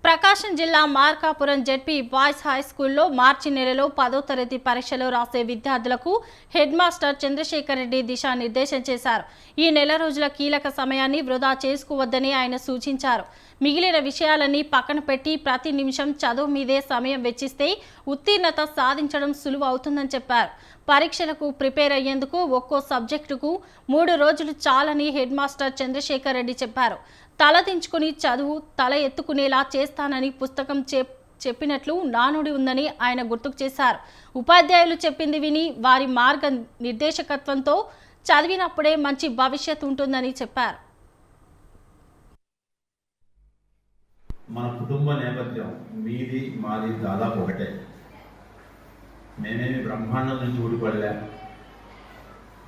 ప్రకాశం జిల్లా Markapuram ZP boys high స్కూల్లో మార్చి నెలలో 10వ తరగతి పరీక్షలు రాసే విద్యార్థులకు హెడ్ మాస్టర్ చంద్రశేఖర్ రెడ్డి దిశానిర్దేశం చేశారు. ఈ నెల రోజుల కీలక సమయాన్ని వృధా చేసుకోవద్దని ఆయన సూచించారు. మిగిలిన విషయాలన్నీ పక్కన పెట్టి ప్రతి నిమిషం చదువు మీదే సమయం వెచ్చిస్తే ఉత్తీర్ణత సాధించడం సులువు అవుతుందని చెప్పారు. పరీక్షలకు ప్రిపేర్ అయ్యేందుకు ఒక్కో సబ్జెక్టుకు 3 రోజులు చాలని హెడ్ మాస్టర్ చంద్రశేఖర్ రెడ్డి చెప్పారు. తలదించుకుని చదువు తల ఎత్తుకునేలా చేస్తానని పుస్తకం చెప్పినట్లు నానుడి ఉందని ఆయన గుర్తుకు చేశారు. ఉపాధ్యాయులు చెప్పింది విని వారి మార్గ నిర్దేశకత్వంతో చదివినప్పుడే మంచి భవిష్యత్తు ఉంటుందని చెప్పారు. మన కుటుంబ నేపథ్యం మీది మాది దాదాపు ఒకటే. మేమేమి బ్రహ్మాండం నుంచి ఊడిపడలే.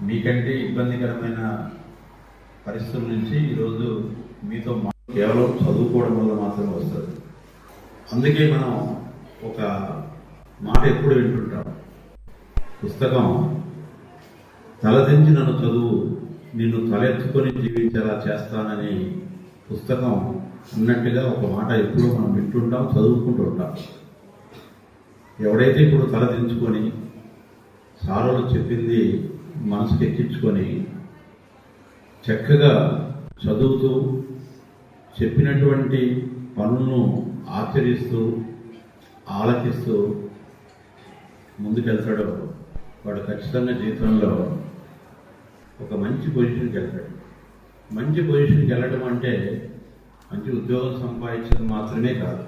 మీకంటే ఇబ్బందికరమైన పరిస్థితుల నుంచి ఈరోజు మీతో కేవలం చదువుకోవడం వల్ల మాత్రమే వస్తుంది. అందుకే మనం ఒక మాట ఎప్పుడు వింటుంటాం, పుస్తకం తలదించి నన్ను చదువు, నిన్ను తలెత్తుకొని జీవించేలా చేస్తానని పుస్తకం అన్నట్టుగా ఒక మాట ఎప్పుడూ మనం వింటుంటాం, చదువుకుంటూ ఉంటాం. ఎవడైతే ఇప్పుడు తలదించుకొని సారోలు చెప్పింది మనసుకు ఎక్కించుకొని చక్కగా చదువుతూ చెప్పినటువంటి పనులను ఆచరిస్తూ ఆలకిస్తూ ముందుకెళ్తాడో వాడు ఖచ్చితంగా జీవితంలో ఒక మంచి పొజిషన్కి వెళ్తాడు. మంచి పొజిషన్కి వెళ్ళడం అంటే మంచి ఉద్యోగం సంపాదించడం మాత్రమే కాదు,